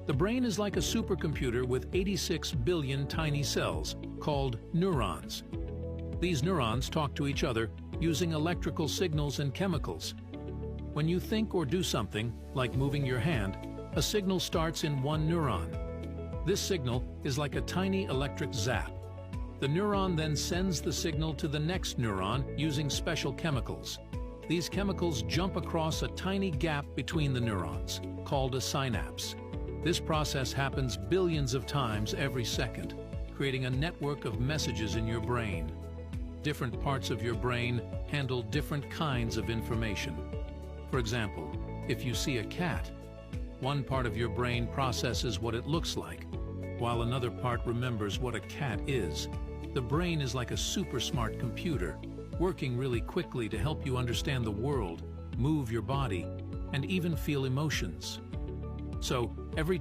The brain is like a supercomputer with 86 billion tiny cells, called neurons. These neurons talk to each other using electrical signals and chemicals. When you think or do something, like moving your hand, a signal starts in one neuron. This signal is like a tiny electric zap. The neuron then sends the signal to the next neuron using special chemicals. These chemicals jump across a tiny gap between the neurons, called a synapse. This process happens billions of times every second, creating a network of messages in your brain. Different parts of your brain handle different kinds of information. For example, if you see a cat, one part of your brain processes what it looks like, while another part remembers what a cat is. The brain is like a super smart computer, working really quickly to help you understand the world, move your body, and even feel emotions. So, every